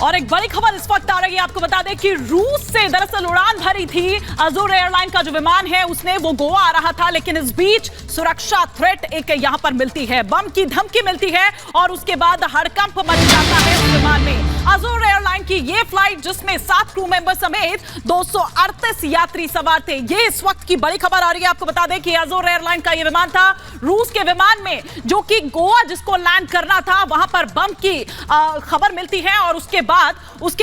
और एक बड़ी खबर इस वक्त आ रही है, आपको बता दें कि रूस से दरअसल उड़ान भरी थी अजूर एयरलाइन का जो विमान है उसने, वो गोवा आ रहा था, लेकिन इस बीच सुरक्षा थ्रेट एक यहां पर मिलती है, बम की धमकी मिलती है और उसके बाद हड़कंप मच जाता है उस विमान में। अजूर एयरलाइन की ये फ्लाइट जिसमें 7 क्रू मेंबर समेत 238 यात्री सवार थे, ये इस वक्त की बड़ी खबर आ रही है। आपको बता दें कि अजूर एयरलाइन का ये विमान था, रूस के विमान में जो कि गोवा जिसको लैंड करना था वहां पर बम की खबर मिलती है और उसके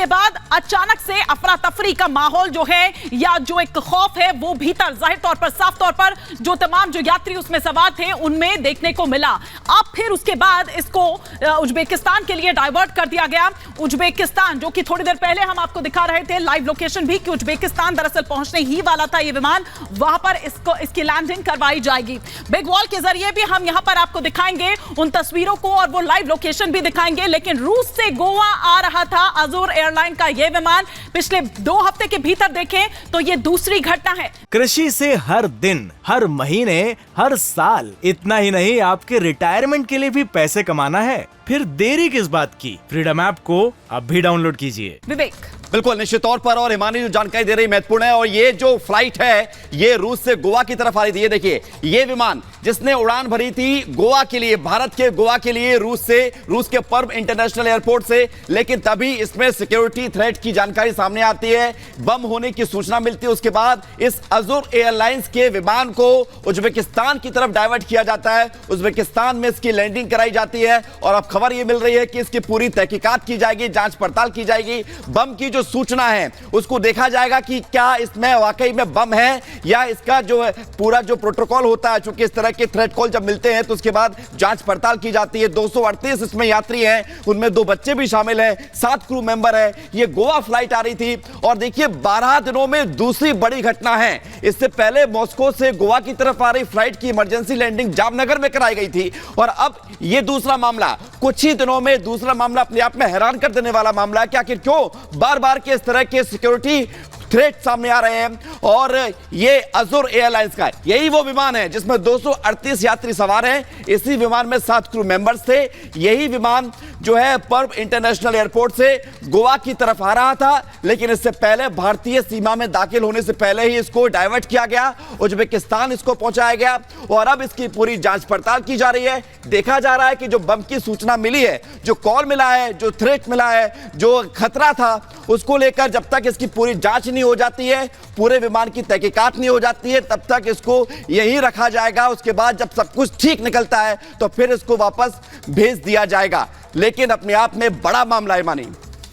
बाद अचानक से अफरा तफरी का माहौल जो है या जो एक खौफ है वो भीतर जाहिर तौर पर, साफ तौर पर जो तमाम जो यात्री उसमें सवार थे उनमें देखने को मिला। अब फिर उसके बाद इसको उज्बेकिस्तान के लिए डाइवर्ट कर दिया गया। उज्बेकिस्तान, जो कि थोड़ी देर पहले हम आपको दिखा रहे थे लाइव लोकेशन भी कि उज्बेकिस्तान दरअसल पहुंचने ही वाला था ये विमान, वहां पर इसकी लैंडिंग करवाई जाएगी। बिग वॉल के जरिए भी हम यहां पर आपको दिखाएंगे उन तस्वीरों को और वो लाइव लोकेशन भी दिखाएंगे। लेकिन रूस से गोवा आ रहा था अजूर एयरलाइन का यह विमान, पिछले 2 हफ्ते के भीतर देखें तो ये दूसरी घटना है। कृषि से हर दिन, हर महीने, हर साल, इतना ही नहीं आपके रिटायरमेंट के लिए भी पैसे कमाना है, फिर देरी किस बात की? फ्रीडम ऐप को अब भी डाउनलोड कीजिए। विवेक, बिल्कुल निश्चित तौर पर, और हिमानी जो जानकारी दे रही महत्वपूर्ण है, और ये जो फ्लाइट है ये रूस से गोवा की तरफ आ रही थी। ये देखिए, ये विमान जिसने उड़ान भरी थी गोवा के लिए, भारत के गोवा के लिए, रूस के पर्व इंटरनेशनल एयरपोर्ट से, लेकिन तभी इसमें सिक्योरिटी थ्रेट की जानकारी सामने आती है, बम होने की सूचना मिलती है। उसके बाद इस अजूर एयरलाइंस के विमान को उज्बेकिस्तान की तरफ डाइवर्ट किया जाता है, उज्बेकिस्तान में इसकी लैंडिंग कराई जाती है और अब खबर यह मिल रही है कि इसकी पूरी तहकीकात की जाएगी, जांच पड़ताल की जाएगी। बम की जो सूचना है उसको देखा जाएगा कि क्या इसमें वाकई में बम है या इसका जो है पूरा जो प्रोटोकॉल होता है, चूंकि इस तरह के थ्रेट कॉल जब मिलते हैं तो उसके बाद जांच पड़ताल की जाती है। 238 इसमें यात्री हैं, उनमें 2 बच्चे भी शामिल हैं, 7 क्रू मेंबर है। ये गोवा फ्लाइट आ रही थी और देखिए 12 दिनों में दूसरी बड़ी घटना है। इससे पहले मॉस्को से गोवा की तरफ आ रही फ्लाइट की इमरजेंसी लैंडिंग जामनगर में कराई गई थी और अब ये दूसरा मामला, कुछ ही दिनों में दूसरा मामला, अपने आप में हैरान कर देने वाला मामला है कि आखिर क्यों बार-बार के इस तरह के सिक्योरिटी थ्रेट सामने आ रहे हैं। और ये अजूर एयरलाइंस का यही वो विमान है जिसमें 238 यात्री सवार हैं। इसी विमान में 7 क्रू मेंबर्स थे। यही विमान जो है पर्व इंटरनेशनल एयरपोर्ट से गोवा की तरफ आ रहा था, लेकिन इससे पहले भारतीय सीमा में दाखिल होने से पहले ही इसको डाइवर्ट किया गया, उज्बेकिस्तान इसको पहुंचाया गया और अब इसकी पूरी जांच पड़ताल की जा रही है। देखा जा रहा है कि जो बम की सूचना मिली है, जो कॉल मिला है, जो थ्रेट मिला है, जो खतरा था, उसको लेकर जब तक इसकी पूरी जांच नहीं हो जाती है, पूरे विमान की तहकीकात नहीं हो जाती है, तब तक इसको यहीं रखा जाएगा। उसके बाद जब सब कुछ ठीक निकलता है तो फिर इसको वापस भेज दिया जाएगा। लेकिन अपने आप में बड़ा मामला है मानी,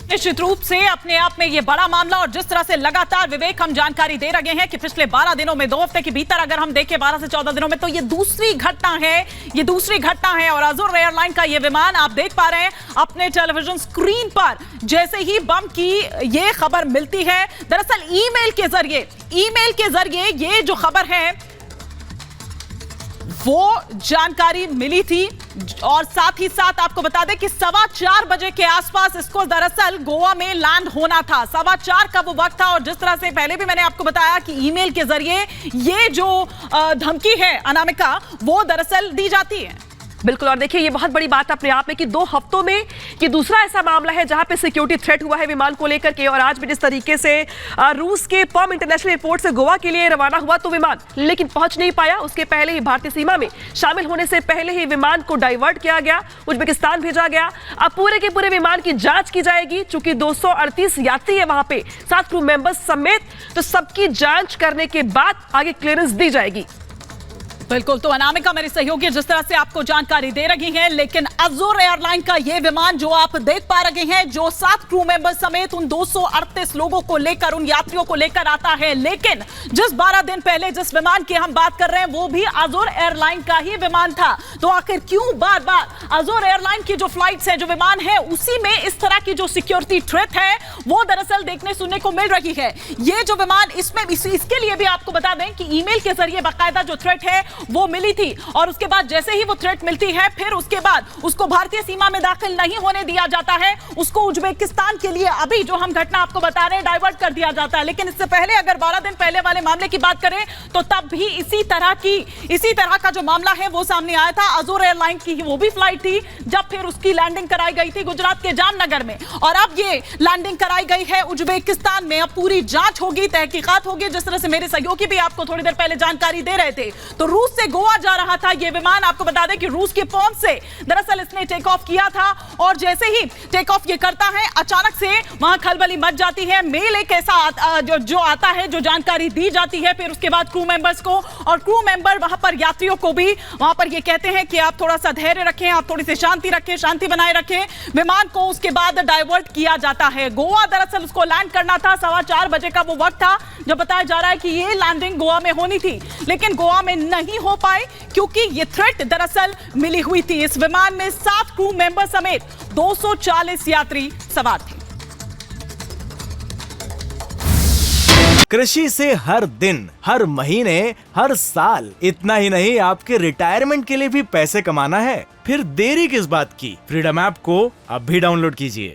निश्चित रूप से अपने आप में यह बड़ा मामला। और जिस तरह से लगातार विवेक हम जानकारी दे रहे हैं कि पिछले 12 दिनों में, 2 हफ्ते के भीतर अगर हम देखें 12 से 14 दिनों में, तो ये दूसरी घटना है। और अजूर एयरलाइन का ये विमान आप देख पा रहे हैं अपने टेलीविजन स्क्रीन पर, जैसे ही बम की ये खबर मिलती है, दरअसल ईमेल के जरिए ये जो खबर है वो जानकारी मिली थी। और साथ ही साथ आपको बता दें कि 4:15 बजे के आसपास इसको दरअसल गोवा में लैंड होना था। 4:15 का वो वक्त था और जिस तरह से पहले भी मैंने आपको बताया कि ईमेल के जरिए ये जो धमकी है अनामिका, वो दरअसल दी जाती है। बिल्कुल, और देखिए ये बहुत बड़ी बात अपने आप में कि 2 हफ्तों में ये दूसरा ऐसा मामला है जहां पे सिक्योरिटी थ्रेट हुआ है विमान को लेकर के। और आज भी जिस तरीके से रूस के पर्व इंटरनेशनल एयरपोर्ट से गोवा के लिए रवाना हुआ तो विमान, लेकिन पहुंच नहीं पाया। उसके पहले ही भारतीय सीमा में शामिल होने से पहले ही विमान को डाइवर्ट किया गया, उज्बेकिस्तान भेजा गया। अब पूरे के पूरे विमान की जांच की जाएगी, चूंकि 238 यात्री है वहां पे, 7 क्रू मेंबर्स समेत, तो सबकी जांच करने के बाद आगे क्लियरेंस दी जाएगी। बिल्कुल, तो अनामिका मेरी सहयोगी जिस तरह से आपको जानकारी दे रही हैं, लेकिन अजूर एयरलाइन का ये विमान जो आप देख पा रहे हैं, जो 7 क्रू मेंबर समेत उन 238 लोगों को लेकर, उन यात्रियों को लेकर आता है, लेकिन जिस 12 दिन पहले जिस विमान की हम बात कर रहे हैं वो भी अजूर एयरलाइन का ही विमान था। तो आखिर क्यों बार बार अजूर एयरलाइन की जो फ्लाइट्स है, जो विमान है, उसी में इस तरह की जो सिक्योरिटी थ्रेट है वो दरअसल देखने सुनने को मिल रही है। ये जो विमान, इसमें इसके लिए भी आपको बता दें कि ईमेल के जरिए बाकायदा जो थ्रेट है वो मिली थी और उसके बाद जैसे ही वो थ्रेट मिलती है फिर उसके बाद उसको भारतीय सीमा में दाखिल नहीं होने दिया जाता है, उसको उज्बेकिस्तान के लिए अभी जो हम घटना आपको बता रहे हैं डाइवर्ट कर दिया जाता है। लेकिन इससे पहले अगर 12 दिन पहले वाले मामले की बात करें तो तब भी इसी तरह का जो मामला है वो सामने आया था। अजूर एयरलाइन की वो भी फ्लाइट थी जब फिर उसकी लैंडिंग कराई गई थी गुजरात के जामनगर में, और अब ये लैंडिंग कराई गई है उज्बेकिस्तान में। अब पूरी जांच होगी, तहकीकात होगी। जिस तरह से मेरे सहयोगी भी आपको थोड़ी देर पहले जानकारी दे रहे थे, तो रूस से गोवा जा रहा था ये विमान। आपको बता दें कि रूस के पौंच से दरअसल इसने टेक ऑफ किया था और जैसे ही टेक ऑफ ये करता है अचानक से वहां खलबली मच जाती है। मेल एक ऐसा जो आता है, जो जानकारी दी जाती है फिर उसके बाद क्रू मेंबर्स को, और क्रू मेंबर वहां पर यात्रियों को भी वहां पर ये कहते हैं कि आप थोड़ा सा धैर्य रखें, आप थोड़ी सी शांति रखें, शांति बनाए रखें। विमान को उसके बाद डाइवर्ट किया जाता है। गोवा दरअसल उसको लैंड करना था, 4:15 बजे का वो वक्त था जब बताया जा रहा है कि ये लैंडिंग गोवा में होनी थी, लेकिन गोवा में नहीं हो पाई क्योंकि ये थ्रेट दरअसल मिली हुई थी। इस विमान में 7 क्रू मेंबर समेत 240 यात्री सवार थे। कृषि से हर दिन, हर महीने, हर साल, इतना ही नहीं आपके रिटायरमेंट के लिए भी पैसे कमाना है? फिर देरी किस बात की? फ्रीडम ऐप को अब भी डाउनलोड कीजिए।